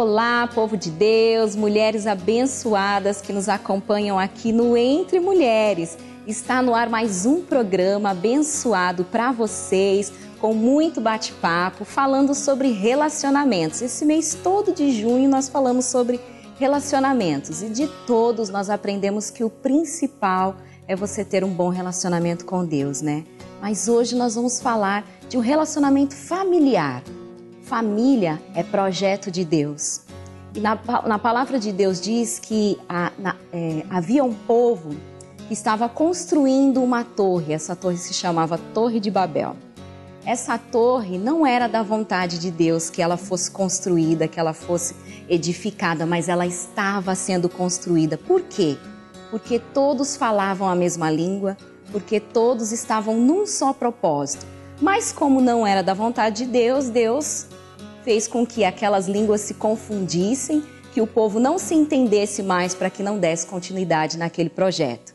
Olá, povo de Deus, mulheres abençoadas que nos acompanham aqui no Entre Mulheres. Está no ar mais um programa abençoado para vocês, com muito bate-papo, falando sobre relacionamentos. Esse mês todo de junho nós falamos sobre relacionamentos e de todos nós aprendemos que o principal é você ter um bom relacionamento com Deus, né? Mas hoje nós vamos falar de um relacionamento familiar. Família é projeto de Deus. E na palavra de Deus diz que havia um povo que estava construindo uma torre. Essa torre se chamava Torre de Babel. Essa torre não era da vontade de Deus que ela fosse construída, que ela fosse edificada, mas ela estava sendo construída. Por quê? Porque todos falavam a mesma língua, porque todos estavam num só propósito. Mas como não era da vontade de Deus, Deus fez com que aquelas línguas se confundissem, que o povo não se entendesse mais para que não desse continuidade naquele projeto.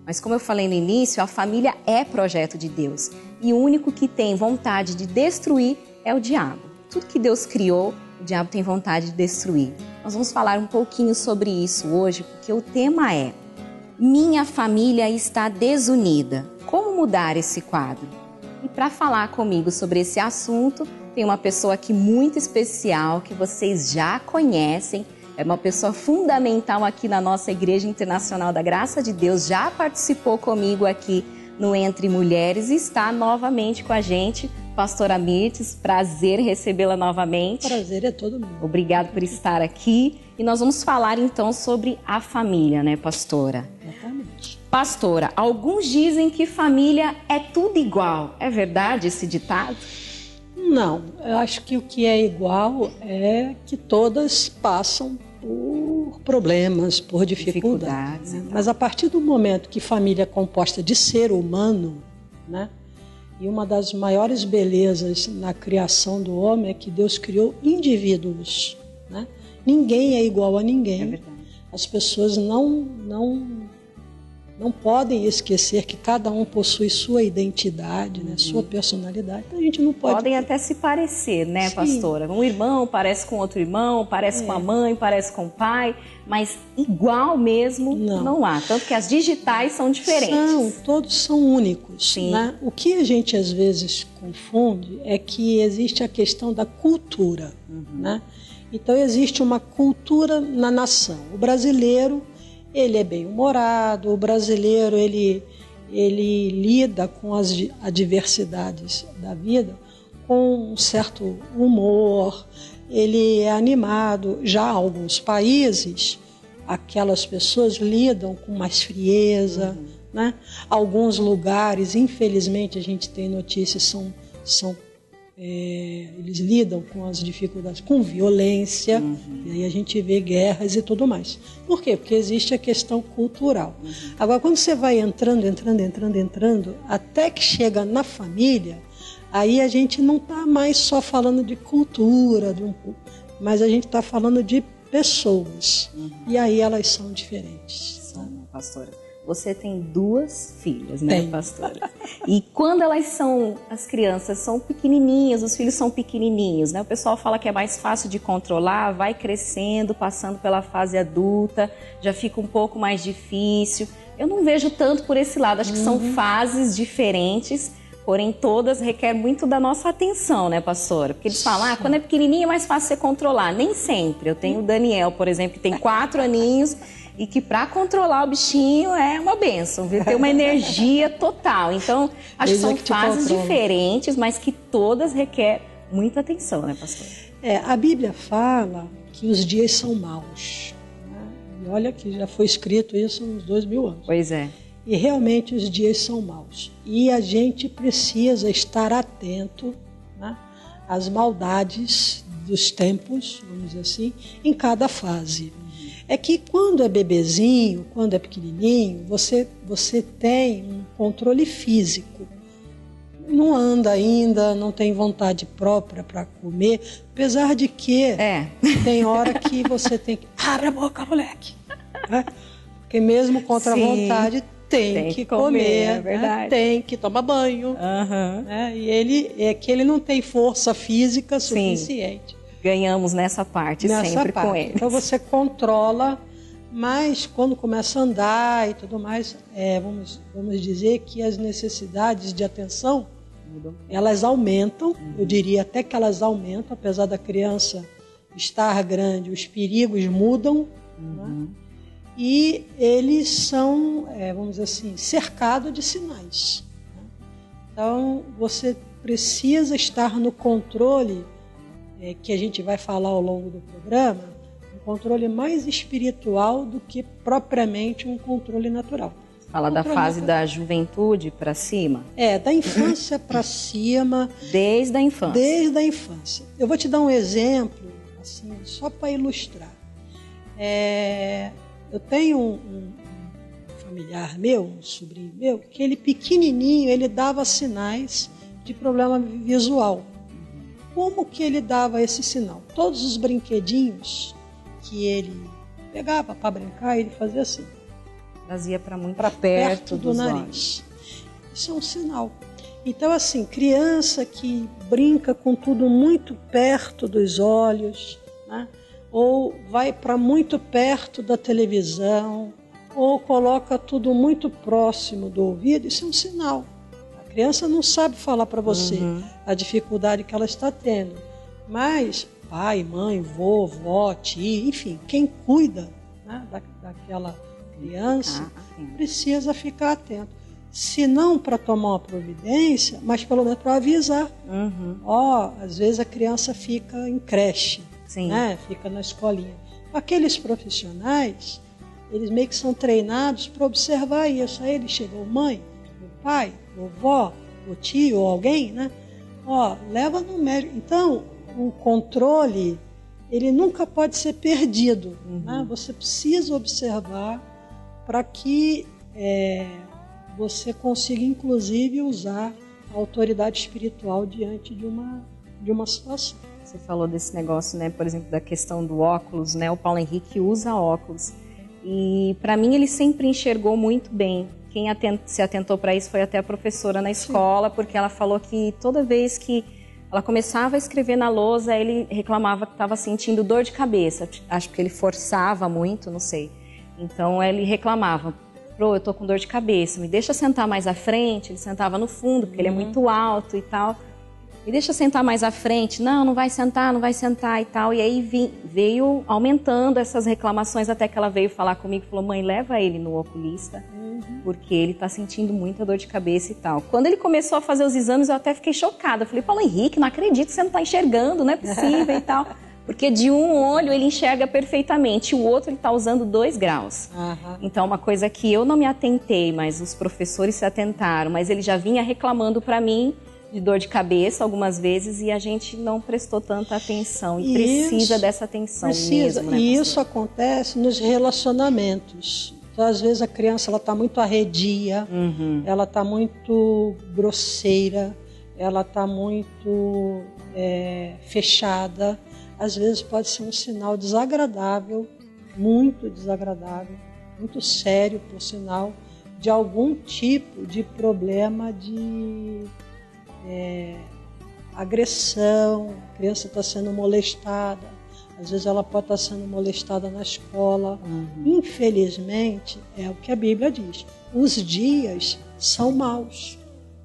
Mas como eu falei no início, a família é projeto de Deus. E o único que tem vontade de destruir é o diabo. Tudo que Deus criou, o diabo tem vontade de destruir. Nós vamos falar um pouquinho sobre isso hoje, porque o tema é: minha família está desunida. Como mudar esse quadro? E para falar comigo sobre esse assunto, tem uma pessoa aqui muito especial que vocês já conhecem. É uma pessoa fundamental aqui na nossa Igreja Internacional da Graça de Deus. Já participou comigo aqui no Entre Mulheres e está novamente com a gente. Pastora Mirtes, prazer recebê-la novamente. Prazer é todo meu. Obrigado por estar aqui. E nós vamos falar então sobre a família, né, pastora? Exatamente. Pastora, alguns dizem que família é tudo igual. É verdade esse ditado? Não, eu acho que o que é igual é que todas passam por problemas, por dificuldades. Né? Mas a partir do momento que família é composta de ser humano, né? E uma das maiores belezas na criação do homem é que Deus criou indivíduos, né? Ninguém é igual a ninguém. É verdade. As pessoas não podem esquecer que cada um possui sua identidade, né? Sua personalidade. Então a gente não pode... Podem até se parecer, né, Sim. pastora? Um irmão parece com outro irmão, parece com a mãe, parece com o pai, mas igual mesmo não há. Tanto que as digitais são diferentes. Todos são únicos. Sim. Né? O que a gente às vezes confunde é que existe a questão da cultura. Né? Então existe uma cultura na nação. O brasileiro, ele é bem-humorado, o brasileiro ele lida com as adversidades da vida com um certo humor, ele é animado. Já alguns países, aquelas pessoas lidam com mais frieza, né? Alguns lugares, infelizmente, a gente tem notícias, eles lidam com as dificuldades, com violência, e aí a gente vê guerras e tudo mais. Por quê? Porque existe a questão cultural. Agora, quando você vai entrando, até que chega na família, aí a gente não está mais só falando de cultura, mas a gente está falando de pessoas. E aí elas são diferentes. São, pastora. Você tem 2 filhas, né, Tenho. pastora? E quando as crianças são pequenininhas, os filhos são pequenininhos, né? O pessoal fala que é mais fácil de controlar, vai crescendo, passando pela fase adulta, já fica um pouco mais difícil. Eu não vejo tanto por esse lado, acho que são fases diferentes, porém todas requerem muito da nossa atenção, né, pastora? Porque eles falam, quando é pequenininho é mais fácil você controlar. Nem sempre. Eu tenho o Daniel, por exemplo, que tem 4 aninhos, e que para controlar o bichinho é uma bênção, viu? Tem uma energia total. Então, acho que são fases diferentes, mas que todas requerem muita atenção, né, pastor? A Bíblia fala que os dias são maus. Né? E olha que já foi escrito isso há uns 2000 anos. Pois é. E realmente os dias são maus. E a gente precisa estar atento, né, às maldades dos tempos, vamos dizer assim, em cada fase. É que quando é bebezinho, quando é pequenininho, você tem um controle físico. Não anda ainda, não tem vontade própria para comer, apesar de que tem hora que você tem que... Abre a boca, moleque! Né? Porque mesmo contra a vontade, tem que comer, é verdade. Né? Tem que tomar banho. Né? E ele não tem força física suficiente. ganhamos nessa parte sempre com eles. Então você controla, mas quando começa a andar e tudo mais, vamos dizer que as necessidades de atenção, elas aumentam, eu diria até que elas aumentam, apesar da criança estar grande, os perigos mudam, né? E eles são, vamos dizer assim, cercados de sinais. Né? Então, você precisa estar no controle, que a gente vai falar ao longo do programa, um controle mais espiritual do que propriamente um controle natural. Fala da fase da juventude para cima? Da infância para cima. Desde a infância. Desde a infância. Eu vou te dar um exemplo, assim, só para ilustrar. Eu tenho um familiar meu, um sobrinho meu, que ele pequenininho, ele dava sinais de problema visual. Como que ele dava esse sinal? Todos os brinquedinhos que ele pegava para brincar, ele fazia assim. Trazia para muito perto do nariz. Olhos. Isso é um sinal. Então, assim, criança que brinca com tudo muito perto dos olhos, né? Ou vai para muito perto da televisão, ou coloca tudo muito próximo do ouvido, isso é um sinal. A criança não sabe falar para você a dificuldade que ela está tendo, mas pai, mãe, vô, vó, tia, enfim, quem cuida, né, daquela criança precisa ficar atento. Se não para tomar uma providência, mas pelo menos para avisar. Às vezes a criança fica em creche, né? Fica na escolinha. Aqueles profissionais, eles meio que são treinados para observar isso. Aí ele chegou, mãe, o pai, vovó, o tio ou alguém, né? Leva no médico. Então, o controle, ele nunca pode ser perdido. Né? Você precisa observar para que você consiga, inclusive, usar a autoridade espiritual diante de uma situação. Você falou desse negócio, né? Por exemplo, da questão do óculos, né? O Paulo Henrique usa óculos. E, para mim, ele sempre enxergou muito bem. Quem se atentou para isso foi até a professora na escola, porque ela falou que toda vez que ela começava a escrever na lousa, ele reclamava que estava sentindo dor de cabeça. Acho que ele forçava muito, não sei. Então, ele reclamava. Eu tô com dor de cabeça, me deixa sentar mais à frente. Ele sentava no fundo, porque ele é muito alto e tal. Me deixa sentar mais à frente. Não vai sentar e tal. E aí veio aumentando essas reclamações, até que ela veio falar comigo e falou, mãe, leva ele no oculista, porque ele tá sentindo muita dor de cabeça e tal. Quando ele começou a fazer os exames, eu até fiquei chocada. Eu falei, Paulo Henrique, não acredito que você não tá enxergando, não é possível e tal. Porque de um olho ele enxerga perfeitamente, o outro ele está usando 2 graus. Então, uma coisa que eu não me atentei, mas os professores se atentaram, mas ele já vinha reclamando para mim de dor de cabeça algumas vezes e a gente não prestou tanta atenção. E precisa dessa atenção mesmo, né? E isso acontece nos relacionamentos. Então, às vezes a criança está muito arredia, ela está muito grosseira, ela está muito fechada. Às vezes pode ser um sinal desagradável, muito sério, por sinal, de algum tipo de problema de agressão. A criança está sendo molestada, às vezes ela pode estar sendo molestada na escola. Infelizmente, é o que a Bíblia diz, os dias são maus,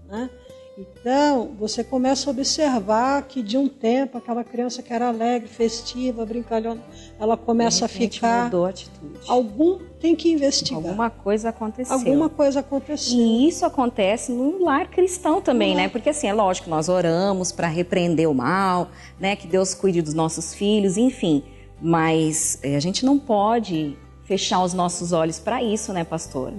né? Então, você começa a observar que de um tempo, aquela criança que era alegre, festiva, brincalhona, ela começa a ficar... mudou a atitude. Tem que investigar. Alguma coisa aconteceu. E isso acontece no lar cristão também, né? Porque assim, é lógico, nós oramos para repreender o mal, né? Que Deus cuide dos nossos filhos, enfim. Mas a gente não pode fechar os nossos olhos para isso, né, pastora?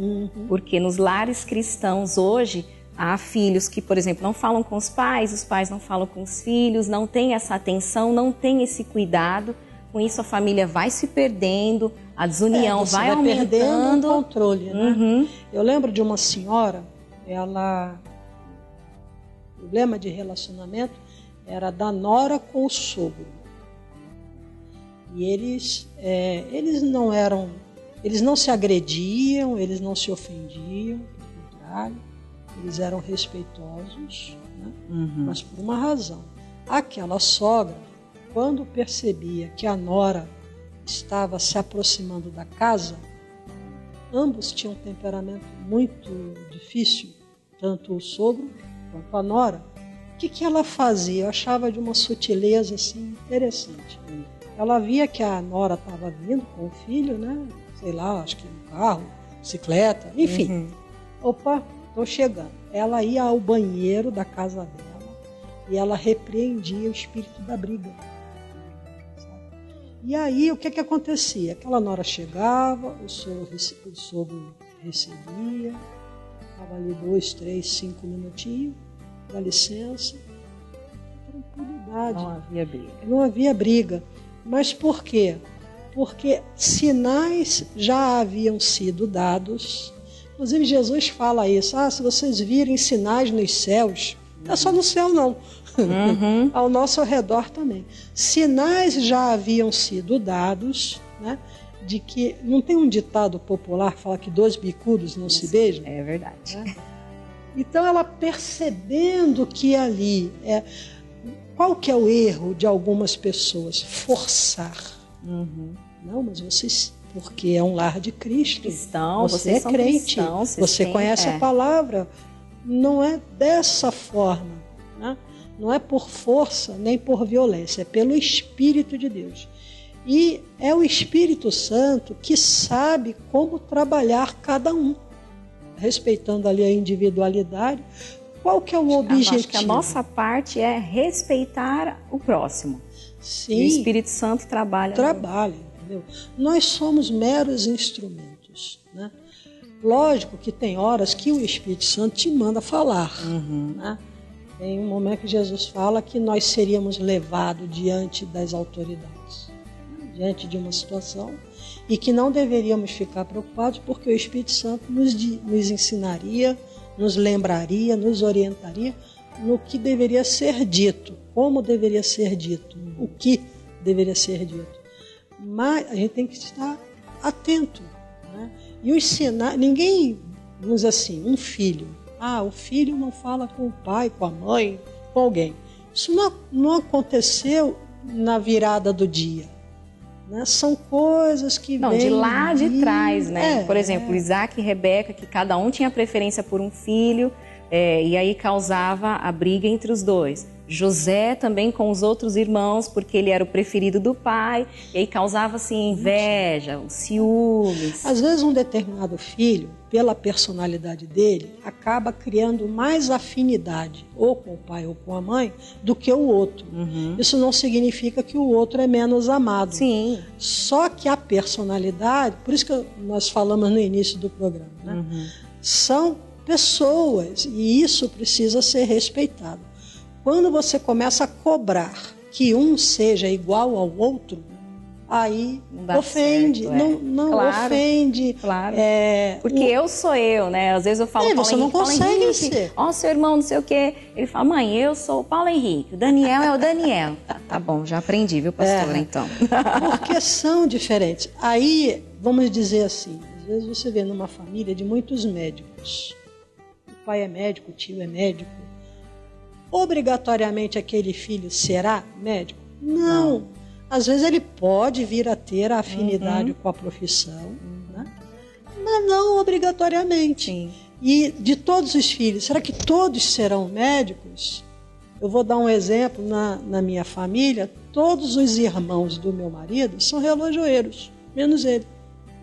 Porque nos lares cristãos hoje... Há filhos que, por exemplo, não falam com os pais não falam com os filhos, não tem essa atenção, não tem esse cuidado. Com isso a família vai se perdendo, a desunião vai aumentando. Perdendo o controle, né? Eu lembro de uma senhora, o problema de relacionamento era da nora com o sogro. E eles não se agrediam, eles não se ofendiam, pelo contrário. Eles eram respeitosos, né? Mas por uma razão. Aquela sogra, quando percebia que a nora estava se aproximando da casa, ambos tinham um temperamento muito difícil, tanto o sogro quanto a nora. O que ela fazia? Eu achava de uma sutileza assim, interessante. Ela via que a nora estava vindo com o filho, né? Sei lá, acho que no carro, bicicleta, enfim. Opa, estou chegando. Ela ia ao banheiro da casa dela e ela repreendia o espírito da briga. E aí, o que acontecia? Aquela nora chegava, o sogro recebia, estava ali 2, 3, 5 minutinhos, dá licença, tranquilidade. Não havia briga. Não havia briga. Mas por quê? Porque sinais já haviam sido dados. Inclusive, Jesus fala isso. Se vocês virem sinais nos céus, não é só no céu, não. Ao nosso redor também. Sinais já haviam sido dados, né, de que... Não tem um ditado popular que fala que 2 bicudos não se beijam? É verdade. Né? Então, ela percebendo que ali... Qual que é o erro de algumas pessoas? Forçar. Não, mas vocês... Porque é um lar de Cristo. Cristão, você é crente. Cristãos, você conhece a palavra. Não é dessa forma. Né? Não é por força nem por violência. É pelo Espírito de Deus. E é o Espírito Santo que sabe como trabalhar cada um. Respeitando ali a individualidade. Qual que é o objetivo? Acho que a nossa parte é respeitar o próximo. Sim. E o Espírito Santo trabalha. Entendeu? Nós somos meros instrumentos. Né? Lógico que tem horas que o Espírito Santo te manda falar. Né? Tem um momento que Jesus fala que nós seríamos levados diante das autoridades, diante de uma situação, e que não deveríamos ficar preocupados porque o Espírito Santo nos ensinaria, nos lembraria, nos orientaria no que deveria ser dito, como deveria ser dito, o que deveria ser dito. Mas a gente tem que estar atento. Né? E os sinais, ninguém, vamos dizer assim, um filho. O filho não fala com o pai, com a mãe, com alguém. Isso não aconteceu na virada do dia. Né? São coisas que vêm... de lá de trás, né? Por exemplo, Isaac e Rebeca, que cada um tinha preferência por um filho, e aí causava a briga entre os dois. José também com os outros irmãos, porque ele era o preferido do pai, e aí causava assim, inveja, ciúmes. Às vezes um determinado filho, pela personalidade dele, acaba criando mais afinidade, ou com o pai ou com a mãe, do que o outro. Isso não significa que o outro é menos amado. Sim. Só que a personalidade, por isso que nós falamos no início do programa, né? São pessoas, e isso precisa ser respeitado. Quando você começa a cobrar que um seja igual ao outro, aí ofende, certo, não claro, ofende. Claro. Porque eu sou eu, né? Às vezes eu falo você não consegue ser. Seu irmão, não sei o quê. Ele fala, mãe, eu sou o Paulo Henrique, o Daniel é o Daniel. Tá bom, já aprendi, viu, pastora, então. Porque são diferentes. Aí, vamos dizer assim, às vezes você vê numa família de muitos médicos. O pai é médico, o tio é médico. Obrigatoriamente aquele filho será médico? Não. Às vezes ele pode vir a ter a afinidade com a profissão, né? Mas não obrigatoriamente. Sim. E de todos os filhos, será que todos serão médicos? Eu vou dar um exemplo na minha família. Todos os irmãos do meu marido são relojoeiros, menos ele.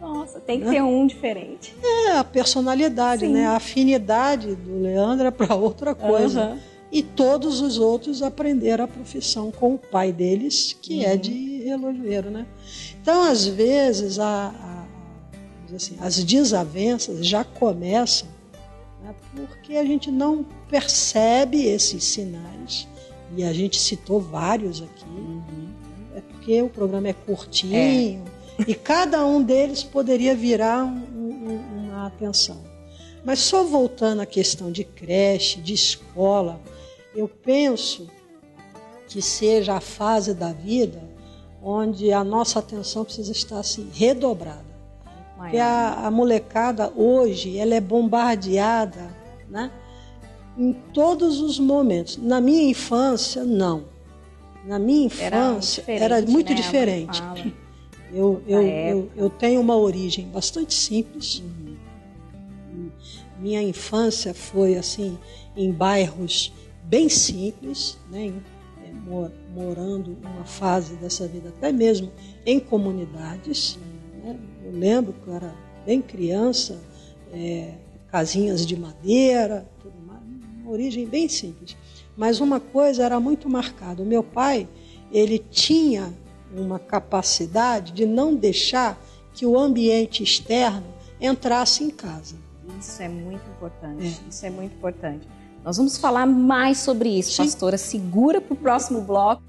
Nossa, tem que ter um diferente. A personalidade, né? A afinidade do Leandro é para outra coisa. E todos os outros aprenderam a profissão com o pai deles, que é de relojoeiro, né? Então, às vezes, as desavenças já começam, né, porque a gente não percebe esses sinais. E a gente citou vários aqui. É porque o programa é curtinho e cada um deles poderia virar uma atenção. Mas só voltando à questão de creche, de escola, eu penso que seja a fase da vida onde a nossa atenção precisa estar assim, redobrada. Porque a molecada hoje ela é bombardeada, né, em todos os momentos. Na minha infância, não. Na minha infância era muito diferente. Eu tenho uma origem bastante simples. Minha infância foi assim em bairros bem simples, né? Morando uma fase dessa vida até mesmo em comunidades, né? Eu lembro que eu era bem criança, casinhas de madeira, tudo mais, uma origem bem simples. Mas uma coisa era muito marcada. O meu pai, ele tinha uma capacidade de não deixar que o ambiente externo entrasse em casa. Isso é muito importante. Isso é muito importante. Nós vamos falar mais sobre isso, sim, pastora. Segura para o próximo bloco.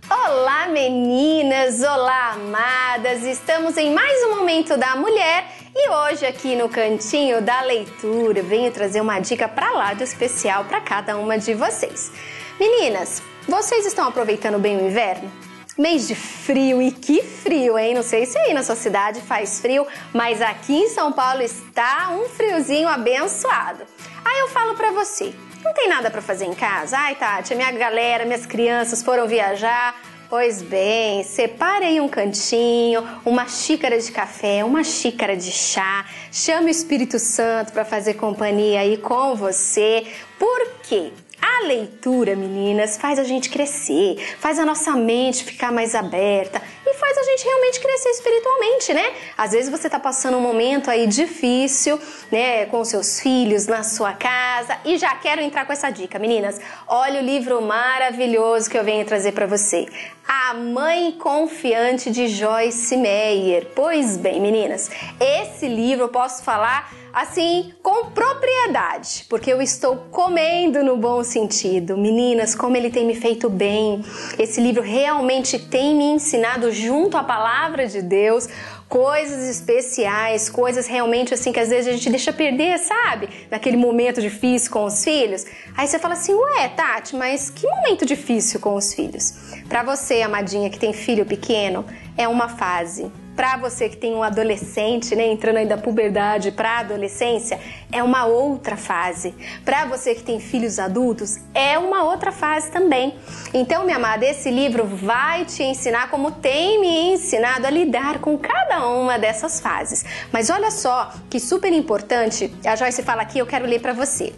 Olá, meninas! Olá, amadas! Estamos em mais um Momento da Mulher e hoje aqui no Cantinho da Leitura venho trazer uma dica para lá de especial para cada uma de vocês. Meninas, vocês estão aproveitando bem o inverno? Mês de frio, e que frio, hein? Não sei se aí na sua cidade faz frio, mas aqui em São Paulo está um friozinho abençoado. Aí eu falo pra você, não tem nada pra fazer em casa? Ai, Tati, a minha galera, minhas crianças foram viajar. Pois bem, separe aí um cantinho, uma xícara de café, uma xícara de chá, chame o Espírito Santo para fazer companhia aí com você. Por quê? A leitura, meninas, faz a gente crescer, faz a nossa mente ficar mais aberta e faz a gente realmente crescer espiritualmente, né? Às vezes você tá passando um momento aí difícil, né, com seus filhos na sua casa e já quero entrar com essa dica, meninas. Olha o livro maravilhoso que eu venho trazer para você. A Mãe Confiante de Joyce Meyer. Pois bem, meninas, esse livro eu posso falar assim com propriedade, porque eu estou comendo no bom sentido. Meninas, como ele tem me feito bem. Esse livro realmente tem me ensinado junto à palavra de Deus coisas especiais, coisas realmente assim que às vezes a gente deixa perder, sabe? Naquele momento difícil com os filhos. Aí você fala assim, ué, Tati, mas que momento difícil com os filhos? Pra você, amadinha, que tem filho pequeno, é uma fase. Para você que tem um adolescente, né, entrando aí da puberdade para a adolescência, é uma outra fase. Para você que tem filhos adultos, é uma outra fase também. Então, minha amada, esse livro vai te ensinar como tem me ensinado a lidar com cada uma dessas fases. Mas olha só que super importante, a Joyce fala aqui, eu quero ler para você.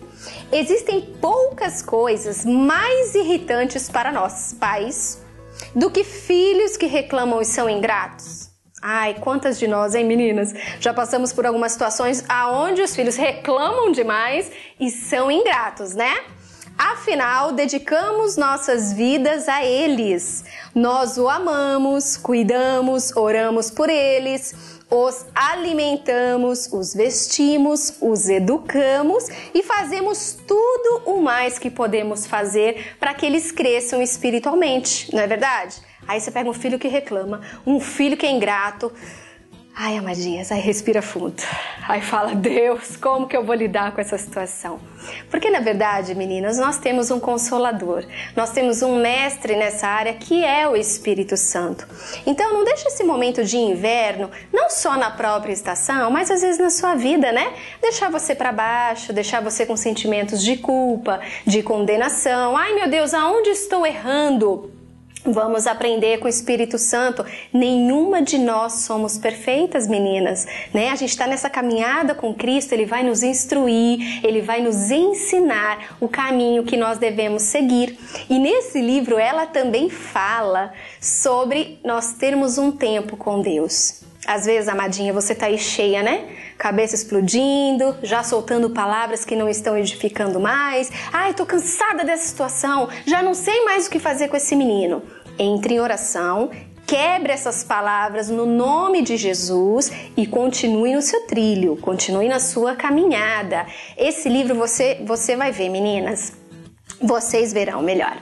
Existem poucas coisas mais irritantes para nós, pais, do que filhos que reclamam e são ingratos. Ai, quantas de nós, hein, meninas? Já passamos por algumas situações aonde os filhos reclamam demais e são ingratos, né? Afinal, dedicamos nossas vidas a eles. Nós o amamos, cuidamos, oramos por eles, os alimentamos, os vestimos, os educamos e fazemos tudo o mais que podemos fazer para que eles cresçam espiritualmente, não é verdade? Aí você pega um filho que reclama, um filho que é ingrato. Ai, amadinhas, aí respira fundo. Aí fala, Deus, como que eu vou lidar com essa situação? Porque, na verdade, meninas, nós temos um consolador. Nós temos um mestre nessa área que é o Espírito Santo. Então, não deixa esse momento de inverno, não só na própria estação, mas às vezes na sua vida, né? Deixar você para baixo, deixar você com sentimentos de culpa, de condenação. Ai, meu Deus, aonde estou errando? Vamos aprender com o Espírito Santo. Nenhuma de nós somos perfeitas, meninas, né? A gente está nessa caminhada com Cristo, Ele vai nos instruir, Ele vai nos ensinar o caminho que nós devemos seguir. E nesse livro ela também fala sobre nós termos um tempo com Deus. Às vezes, amadinha, você tá aí cheia, né? Cabeça explodindo, já soltando palavras que não estão edificando mais. Ai, tô cansada dessa situação, já não sei mais o que fazer com esse menino. Entre em oração, quebre essas palavras no nome de Jesus e continue no seu trilho, continue na sua caminhada. Esse livro você vai ver, meninas. Vocês verão melhor,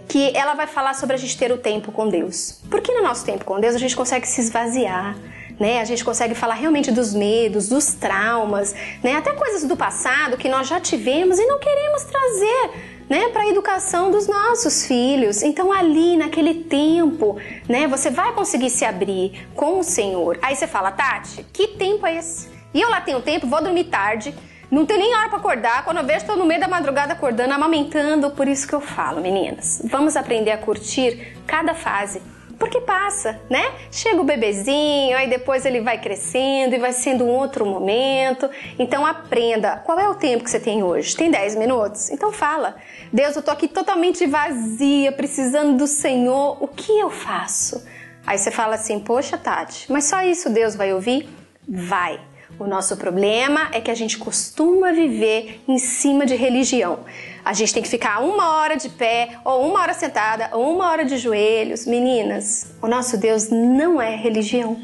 que ela vai falar sobre a gente ter o tempo com Deus. Porque no nosso tempo com Deus a gente consegue se esvaziar, né? A gente consegue falar realmente dos medos, dos traumas, né? Até coisas do passado que nós já tivemos e não queremos trazer, né, para a educação dos nossos filhos. Então ali naquele tempo, né, você vai conseguir se abrir com o Senhor. Aí você fala, Tati, que tempo é esse? E eu lá tenho tempo, vou dormir tarde, não tenho nem hora para acordar. Quando eu vejo, estou no meio da madrugada acordando, amamentando. Por isso que eu falo, meninas, vamos aprender a curtir cada fase. Porque passa, né? Chega o bebezinho, aí depois ele vai crescendo e vai sendo um outro momento. Então aprenda. Qual é o tempo que você tem hoje? Tem 10 minutos? Então fala. Deus, eu tô aqui totalmente vazia, precisando do Senhor. O que eu faço? Aí você fala assim, poxa, Tati, mas só isso Deus vai ouvir? Vai. O nosso problema é que a gente costuma viver em cima de religião. A gente tem que ficar 1 hora de pé, ou 1 hora sentada, ou 1 hora de joelhos. Meninas, o nosso Deus não é religião.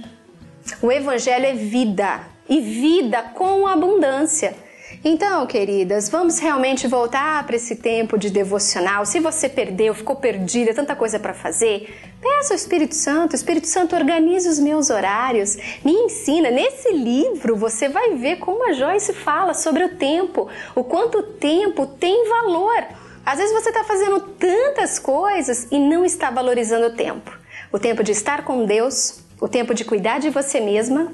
O Evangelho é vida, e vida com abundância. Então, queridas, vamos realmente voltar para esse tempo de devocional. Se você perdeu, ficou perdida, tanta coisa para fazer, peça ao Espírito Santo. O Espírito Santo organiza os meus horários, me ensina. Nesse livro você vai ver como a Joyce fala sobre o tempo, o quanto o tempo tem valor. Às vezes você está fazendo tantas coisas e não está valorizando o tempo. O tempo de estar com Deus, o tempo de cuidar de você mesma,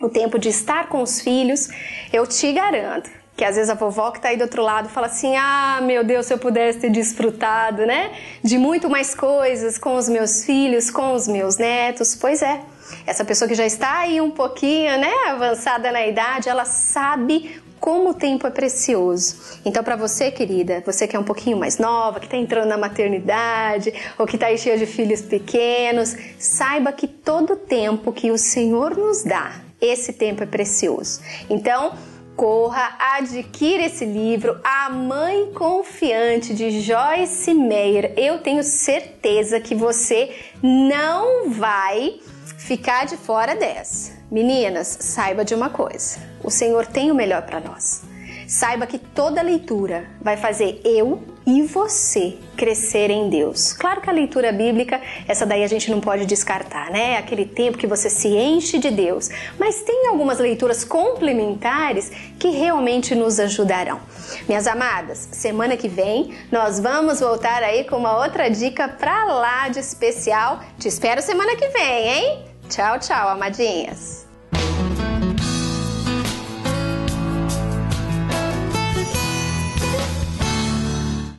o tempo de estar com os filhos. Eu te garanto que às vezes a vovó que está aí do outro lado fala assim, ah, meu Deus, se eu pudesse ter desfrutado, né, de muito mais coisas com os meus filhos, com os meus netos. Pois é, essa pessoa que já está aí um pouquinho, né, avançada na idade, ela sabe como o tempo é precioso. Então, para você, querida, você que é um pouquinho mais nova, que está entrando na maternidade, ou que está aí cheia de filhos pequenos, saiba que todo tempo que o Senhor nos dá, esse tempo é precioso. Então, corra, adquira esse livro, A Mãe Confiante, de Joyce Meyer. Eu tenho certeza que você não vai ficar de fora dessa. Meninas, saiba de uma coisa, o Senhor tem o melhor para nós. Saiba que toda leitura vai fazer eu e você crescer em Deus. Claro que a leitura bíblica, essa daí a gente não pode descartar, né? Aquele tempo que você se enche de Deus. Mas tem algumas leituras complementares que realmente nos ajudarão. Minhas amadas, semana que vem nós vamos voltar aí com uma outra dica pra lá de especial. Te espero semana que vem, hein? Tchau, tchau, amadinhas!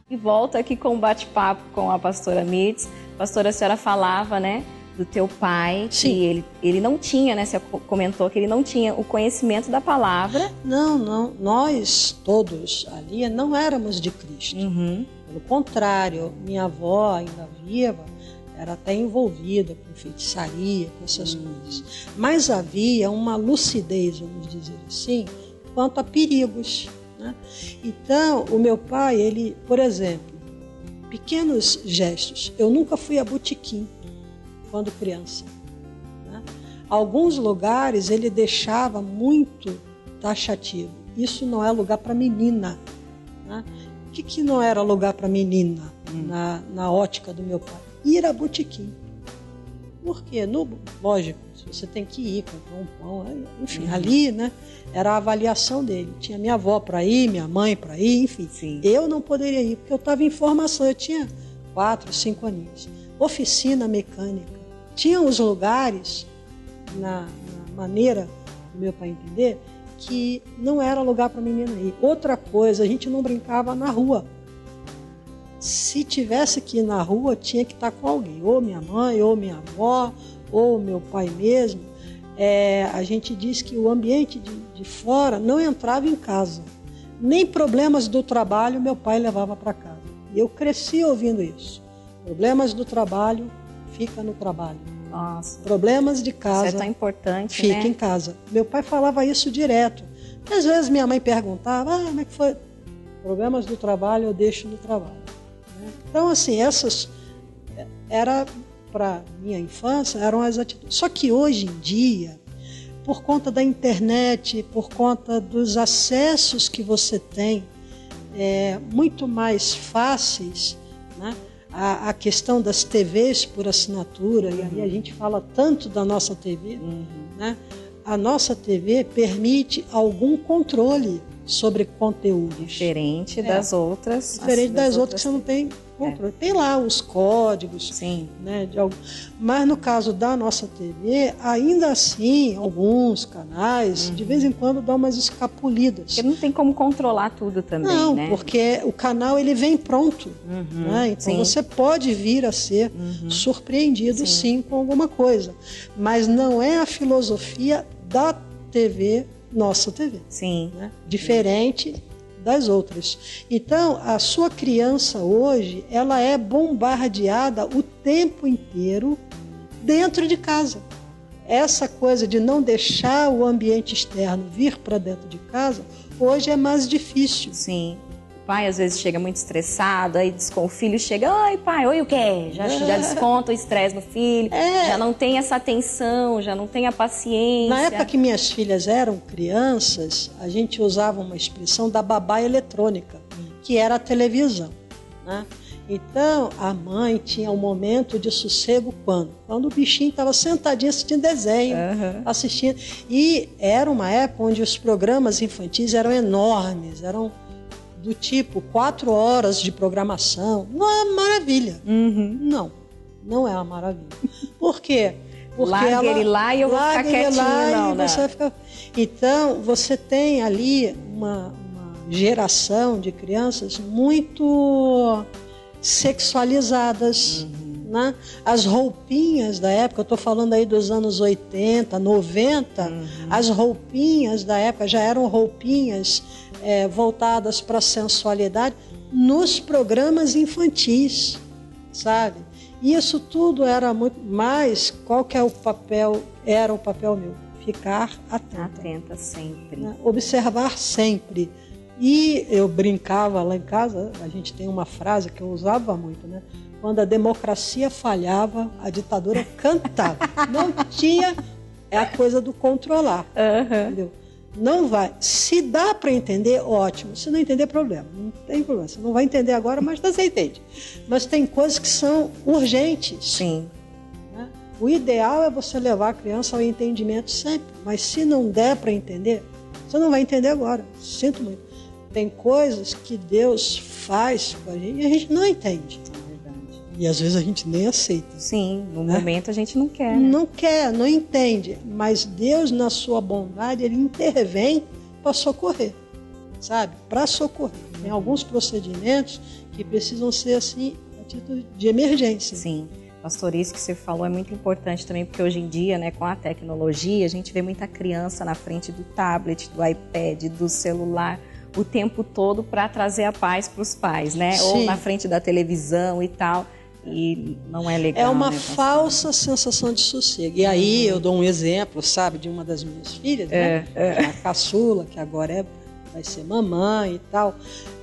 E volta aqui com um bate-papo com a pastora Mirtz. Pastora, a senhora falava, né, do teu pai, que ele não tinha, né, você comentou que ele não tinha o conhecimento da palavra. Não, nós todos ali não éramos de Cristo. Pelo contrário, minha avó, ainda viva, era até envolvida com feitiçaria, com essas coisas. Mas havia uma lucidez, vamos dizer assim, quanto a perigos. Então, o meu pai, ele, por exemplo, pequenos gestos. Eu nunca fui a botequim quando criança. Alguns lugares ele deixava muito taxativo. Isso não é lugar para menina. O que não era lugar para menina na ótica do meu pai? Ir a botequim. Por quê? Lógico, você tem que ir, comprar um pão, enfim, ali, né, era a avaliação dele. Tinha minha avó para ir, minha mãe para ir, enfim. Sim. Eu não poderia ir, porque eu estava em formação, eu tinha 4, 5 aninhos. Oficina mecânica. Tinha os lugares, na maneira do meu pai entender, que não era lugar para menina ir. Outra coisa, a gente não brincava na rua. Se tivesse que ir na rua, tinha que estar com alguém, ou minha mãe, ou minha avó, ou meu pai mesmo. A gente diz que o ambiente de fora não entrava em casa. Nem problemas do trabalho meu pai levava para casa. E eu cresci ouvindo isso. Problemas do trabalho, fica no trabalho. Nossa. Problemas de casa, isso é tão importante, fica né? em casa. Meu pai falava isso direto. Às vezes minha mãe perguntava, como é que foi? Problemas do trabalho eu deixo no trabalho. Então, assim, essas era para minha infância, eram as atitudes. Só que hoje em dia, por conta da internet, por conta dos acessos que você tem, muito mais fáceis, né? A questão das TVs por assinatura, e aí a gente fala tanto da nossa TV, né? A nossa TV permite algum controle sobre conteúdos. Diferente das outras. Diferente das outras que você não tem controle. Tem lá os códigos. Sim. Né, mas no caso da nossa TV, ainda assim, alguns canais, de vez em quando, dão umas escapulidas. Porque não tem como controlar tudo também, não, né? Porque o canal ele vem pronto. Né? Então você pode vir a ser surpreendido, sim, com alguma coisa. Mas não é a filosofia da TV, nossa TV. Sim. Né? Diferente das outras. Então, a sua criança hoje, ela é bombardeada o tempo inteiro dentro de casa. Essa coisa de não deixar o ambiente externo vir para dentro de casa, hoje é mais difícil. Sim. O pai às vezes chega muito estressado, aí o filho chega, oi pai, oi o quê? Já desconta o estresse no filho, já não tem essa atenção, já não tem a paciência. Na época que minhas filhas eram crianças, a gente usava uma expressão da babá eletrônica, que era a televisão. Né? Então, a mãe tinha um momento de sossego quando? Quando o bichinho estava sentadinho assistindo desenho, assistindo. E era uma época onde os programas infantis eram enormes, eram do tipo 4 horas de programação. Não é uma maravilha. Não é uma maravilha. Por quê? Porque larga ele lá e eu vou ficar quietinho, não, né? Você fica... Então, você tem ali uma geração de crianças muito sexualizadas. Né? As roupinhas da época, eu estou falando aí dos anos 80, 90, as roupinhas da época já eram roupinhas voltadas para a sensualidade nos programas infantis, sabe? E isso tudo era muito mais. Qual que é o papel? Era o papel meu? Ficar atenta. Atenta sempre. Né? Observar sempre. E eu brincava lá em casa, a gente tem uma frase que eu usava muito, né? Quando a democracia falhava, a ditadura cantava. Não tinha a coisa do controlar. Entendeu? Não vai. Se dá para entender, ótimo. Se não entender, problema. Não tem problema. Você não vai entender agora, mas você entende. Mas tem coisas que são urgentes. Sim. Né? O ideal é você levar a criança ao entendimento sempre. Mas se não der para entender, você não vai entender agora. Sinto muito. Tem coisas que Deus faz com a gente e a gente não entende. E às vezes a gente nem aceita. Sim, no momento a gente não quer. Né? Não quer, não entende. Mas Deus, na sua bondade, Ele intervém para socorrer. Sabe? Para socorrer. Tem alguns procedimentos que precisam ser assim, a título de emergência. Sim. Pastor, isso que você falou é muito importante também, porque hoje em dia, né, com a tecnologia, a gente vê muita criança na frente do tablet, do iPad, do celular, o tempo todo para trazer a paz para os pais, né? Sim. Ou na frente da televisão e tal. E não é legal. É uma né, falsa sensação de sossego. E aí eu dou um exemplo, sabe, de uma das minhas filhas, né? A caçula, que agora vai ser mamãe e tal.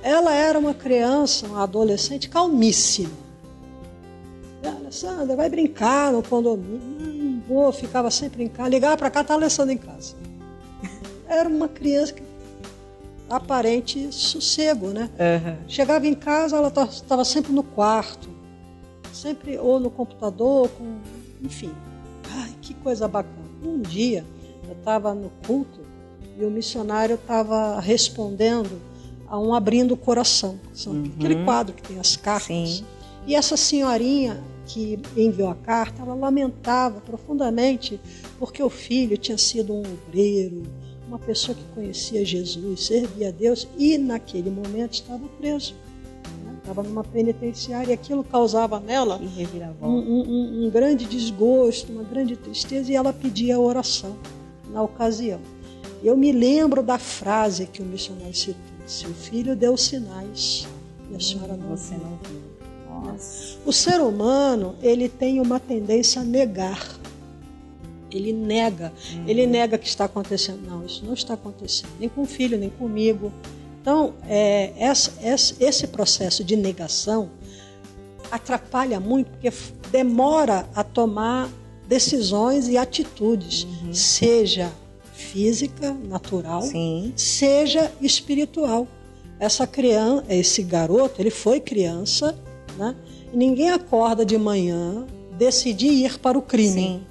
Ela era uma criança, uma adolescente calmíssima. Alessandra, vai brincar no condomínio. Não vou, ficava sempre em casa. Ligava para cá, tá a Alessandra em casa. Era uma criança que aparente sossego, né? Chegava em casa, ela estava sempre no quarto, sempre ou no computador, enfim. Ai, que coisa bacana. Um dia eu estava no culto e o missionário estava respondendo a um abrindo o coração, aquele quadro que tem as cartas. Sim. E essa senhorinha que enviou a carta, ela lamentava profundamente porque o filho tinha sido um obreiro, uma pessoa que conhecia Jesus, servia a Deus e naquele momento estava preso. Estava numa penitenciária e aquilo causava nela um grande desgosto, uma grande tristeza e ela pedia oração na ocasião. Eu me lembro da frase que o missionário citou: seu filho deu sinais e a senhora não viu. Nossa. O ser humano, ele tem uma tendência a negar. Ele nega. Ele nega que está acontecendo. Não, isso não está acontecendo. Nem com o filho, nem comigo. Então, esse processo de negação atrapalha muito, porque demora a tomar decisões e atitudes, seja física, natural, Sim. seja espiritual. Essa criança, esse garoto, ele foi criança, né? E ninguém acorda de manhã, decidir ir para o crime. Sim.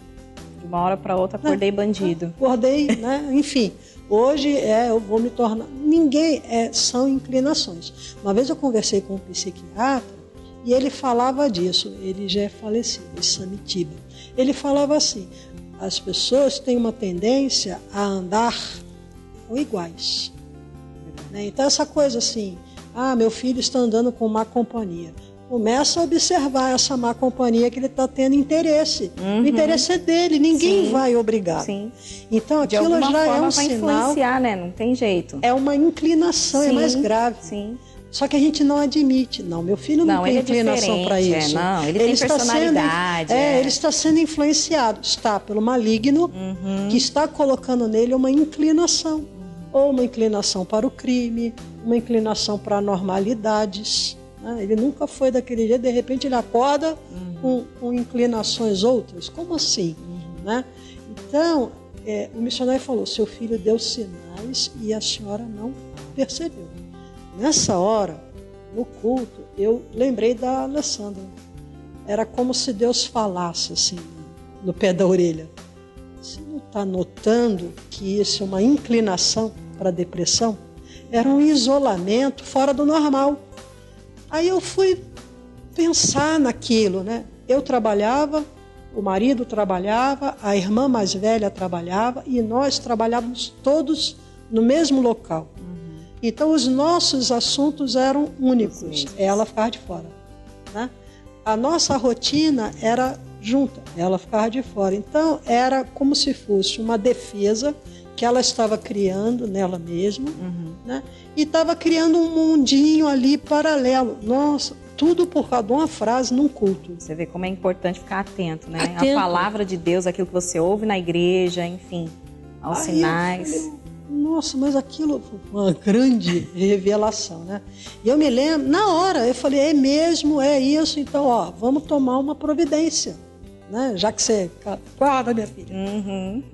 De uma hora para outra, acordei bandido. Acordei, né? Enfim, hoje eu vou me tornar... Ninguém, são inclinações. Uma vez eu conversei com um psiquiatra E ele falava disso, ele já é falecido, esse Samitiba. Ele falava assim, as pessoas têm uma tendência a andar com iguais. Né? Então essa coisa assim, meu filho está andando com má companhia. Começa a observar essa má companhia que ele está tendo interesse. O interesse é dele, ninguém vai obrigar. Sim. Então aquilo já é um vai sinal. Influenciar, né? Não tem jeito. É uma inclinação, é mais grave. Sim. Só que a gente não admite. Não, meu filho não tem inclinação para isso. Não, ele tem personalidade. Ele está sendo influenciado. Está pelo maligno, que está colocando nele uma inclinação. Ou uma inclinação para o crime, uma inclinação para anormalidades. Né? Ele nunca foi daquele jeito, de repente ele acorda com inclinações outras. Como assim? Né? Então, o missionário falou, seu filho deu sinais e a senhora não percebeu. Nessa hora, no culto, eu lembrei da Alessandra. Era como se Deus falasse assim, no pé da orelha. Você não está notando que isso é uma inclinação para a depressão? Era um isolamento fora do normal. Aí eu fui pensar naquilo, né? Eu trabalhava, o marido trabalhava, a irmã mais velha trabalhava e nós trabalhávamos todos no mesmo local. Então, os nossos assuntos eram únicos. Ela ficava de fora. Né? A nossa rotina era junta. Ela ficava de fora. Então, era como se fosse uma defesa que ela estava criando nela mesma. Né? E estava criando um mundinho ali paralelo. Nossa, tudo por causa de uma frase num culto. Você vê como é importante ficar atento, né? A palavra de Deus, aquilo que você ouve na igreja, enfim, aos sinais. Nossa, mas aquilo foi uma grande revelação, né? E eu me lembro, na hora, eu falei, é mesmo, é isso, então, vamos tomar uma providência, né? Já que você... Guarda, minha filha.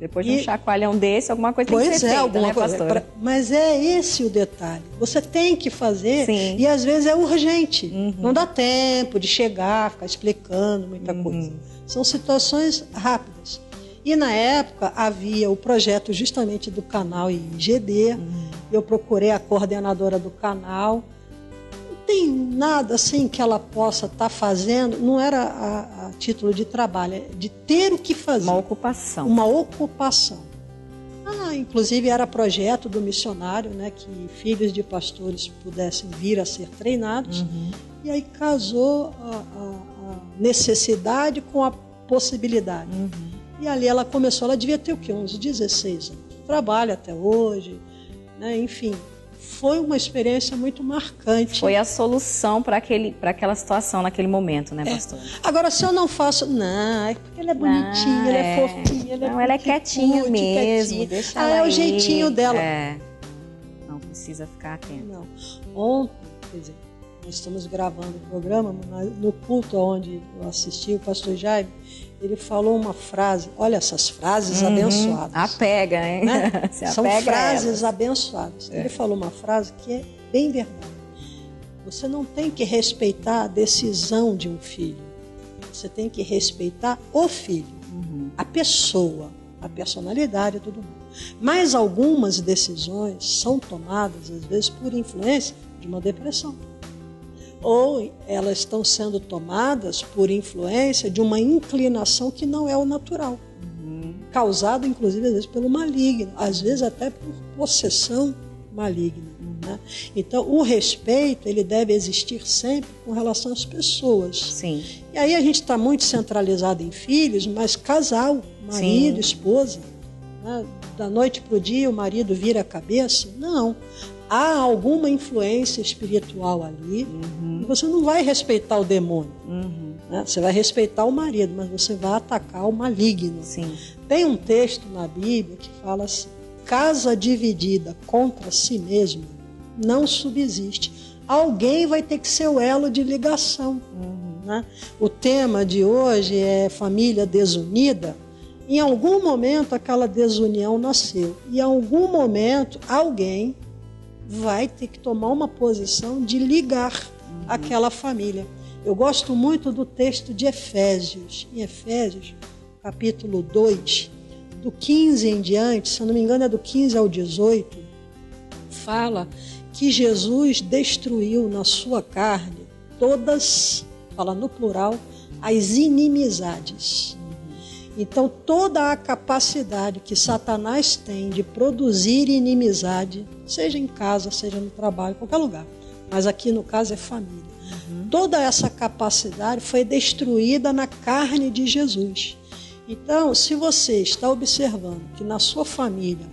Depois de um chacoalhão desse, alguma coisa tem que ser feita, alguma né, coisa, pastora? Mas é esse o detalhe. Você tem que fazer, e às vezes é urgente. Não dá tempo de chegar, ficar explicando muita coisa. São situações rápidas. E na época havia o projeto justamente do canal IGD. Eu procurei a coordenadora do canal. Não tem nada assim que ela possa estar fazendo. Não era a título de trabalho, é de ter o que fazer. Uma ocupação. Uma ocupação. Inclusive era projeto do missionário, né, que filhos de pastores pudessem vir a ser treinados. E aí casou a necessidade com a possibilidade. E ali ela começou, ela devia ter o quê? Uns 16 anos. Trabalha até hoje, né? Enfim, foi uma experiência muito marcante. Foi a solução para aquela situação naquele momento, né, pastor? Agora, se eu não faço, é porque ela é bonitinha, ela é fofinha, ela é quietinha mesmo, deixa ela é o jeitinho dela. Não precisa ficar atento. Não. Ontem, quer dizer, nós estamos gravando o programa, no culto onde eu assisti, o pastor Jaime, ele falou uma frase, olha essas frases abençoadas. Apega, hein? Né? São frases a abençoadas. Ele falou uma frase que é bem verdade. Você não tem que respeitar a decisão de um filho. Você tem que respeitar o filho, a pessoa, a personalidade e tudo mais. Mas algumas decisões são tomadas, às vezes, por influência de uma depressão. Ou elas estão sendo tomadas por influência de uma inclinação que não é o natural. Causada, inclusive, às vezes, pelo maligno. Às vezes, até por possessão maligna. Né? Então, o respeito, ele deve existir sempre com relação às pessoas. Sim. E aí a gente está muito centralizado em filhos, mas casal, marido, esposa. Né? Da noite para o dia, o marido vira a cabeça. Não. Há alguma influência espiritual ali e você não vai respeitar o demônio. Né? Você vai respeitar o marido, mas você vai atacar o maligno. Sim. Tem um texto na Bíblia que fala assim, casa dividida contra si mesma não subsiste. Alguém vai ter que ser o elo de ligação. Né? O tema de hoje é família desunida. Em algum momento aquela desunião nasceu. E em algum momento alguém vai ter que tomar uma posição de ligar aquela família. Eu gosto muito do texto de Efésios. Em Efésios, capítulo 2, do 15 em diante, se eu não me engano é do 15 ao 18, fala que Jesus destruiu na sua carne todas fala no plural, as inimizades. Então, toda a capacidade que Satanás tem de produzir inimizade, seja em casa, seja no trabalho, em qualquer lugar, mas aqui no caso é família. Toda essa capacidade foi destruída na carne de Jesus. Então, se você está observando que na sua família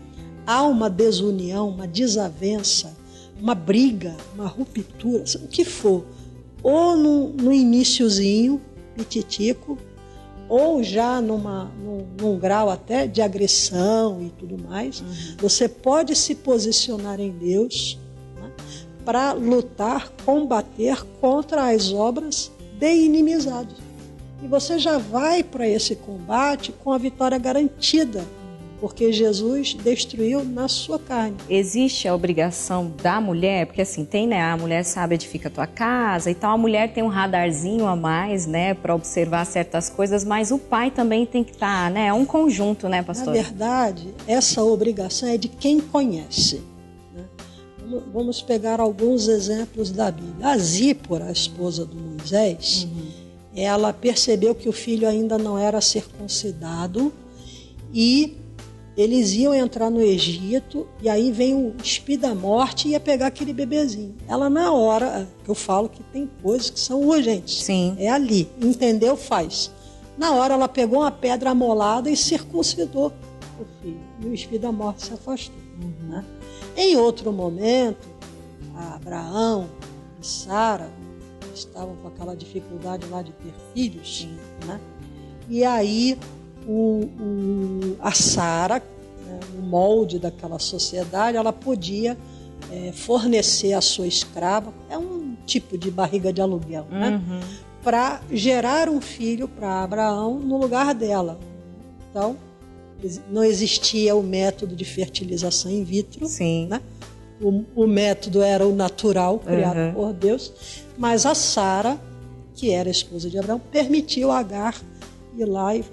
há uma desunião, uma desavença, uma briga, uma ruptura, o que for, ou no iniciozinho, pititico, ou já num grau até de agressão e tudo mais, você pode se posicionar em Deus, né, para lutar, combater contra as obras de inimizade. E você já vai para esse combate com a vitória garantida, porque Jesus destruiu na sua carne. Existe a obrigação da mulher, porque assim, tem, né, a mulher sabe edifica a tua casa e tal, a mulher tem um radarzinho a mais, né, para observar certas coisas, mas o pai também tem que estar, né, é um conjunto, né, pastor? Na verdade, essa obrigação é de quem conhece, né? Vamos pegar alguns exemplos da Bíblia. A Zípora, a esposa do Moisés, ela percebeu que o filho ainda não era circuncidado e eles iam entrar no Egito e aí vem o espírito da morte e ia pegar aquele bebezinho. Ela na hora, eu falo que tem coisas que são urgentes. Sim. É ali, entendeu? Faz. Na hora ela pegou uma pedra amolada e circuncidou o filho. E o espírito da morte se afastou. Né? Em outro momento, Abraão e Sara estavam com aquela dificuldade lá de ter filhos. Né? E aí a Sara, né, no molde daquela sociedade, ela podia fornecer a sua escrava, é um tipo de barriga de aluguel, né, para gerar um filho para Abraão no lugar dela. Então, não existia o método de fertilização in vitro, né? O método era o natural, criado por Deus, mas a Sara, que era a esposa de Abraão, permitiu a Agar ir lá e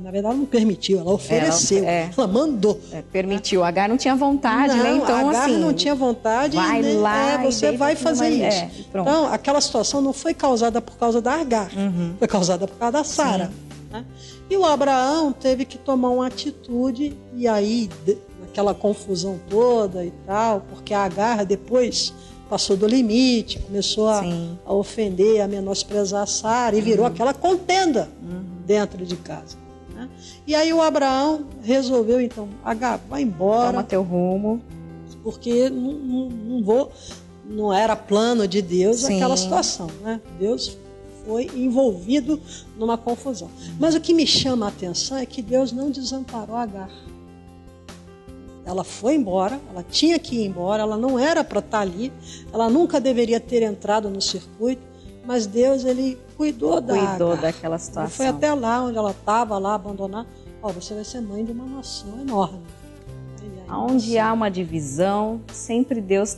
na verdade não permitiu, ela ofereceu, ela mandou. Permitiu, a Agar não tinha vontade, né? Então, a Agar assim, não tinha vontade, vai lá você vai fazer isso. Então, aquela situação não foi causada por causa da Agar, foi causada por causa da Sara. Né? E o Abraão teve que tomar uma atitude, e aí, aquela confusão toda e tal, porque a Agar depois passou do limite, começou a ofender, a menosprezar a Sara, e virou aquela contenda dentro de casa. Né? E aí o Abraão resolveu, então, Agar, vai embora. Toma teu rumo. Porque não era plano de Deus aquela situação. Né? Deus foi envolvido numa confusão. Mas o que me chama a atenção é que Deus não desamparou Agar. Ela foi embora, ela tinha que ir embora, ela não era para estar ali, ela nunca deveria ter entrado no circuito, mas Deus, ele cuidou daquela situação. Ele foi até lá onde ela estava, lá abandonada. Você vai ser mãe de uma nação enorme. Onde há uma divisão, sempre Deus,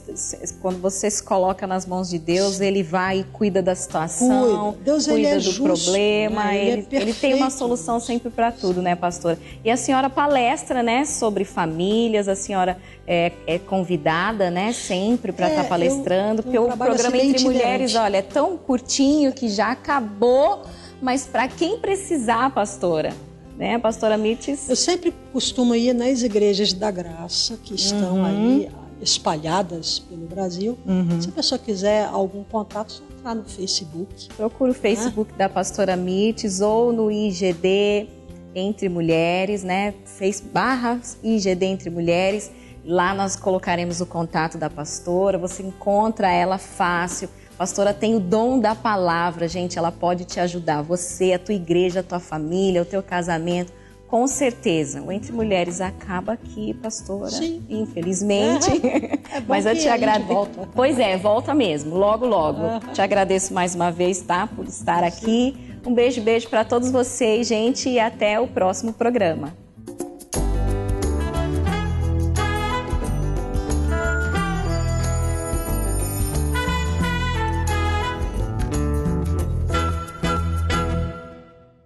quando você se coloca nas mãos de Deus, Ele vai e cuida da situação, Deus, cuida ele é do justo, problema, né? ele tem uma solução sempre para tudo, né, pastora? E a senhora palestra, né, sobre famílias, a senhora é convidada, né, sempre para estar palestrando, porque o programa Entre Mulheres, olha, é tão curtinho que já acabou, mas para quem precisar, pastora, né, pastora Mirtes? Eu sempre costumo ir nas igrejas da graça que estão aí espalhadas pelo Brasil. Se a pessoa quiser algum contato, só entrar no Facebook. Procura o Facebook da pastora Mirtes ou no IGD Entre Mulheres, né? /IGD Entre Mulheres. Lá nós colocaremos o contato da pastora, você encontra ela fácil. A pastora tem o dom da palavra, gente, ela pode te ajudar. Você, a tua igreja, a tua família, o teu casamento, com certeza. O Entre Mulheres acaba aqui, pastora, infelizmente. Mas eu te agradeço. Pois é, volta mesmo, logo, logo. Te agradeço mais uma vez, tá, por estar aqui. Um beijo para todos vocês, gente, e até o próximo programa.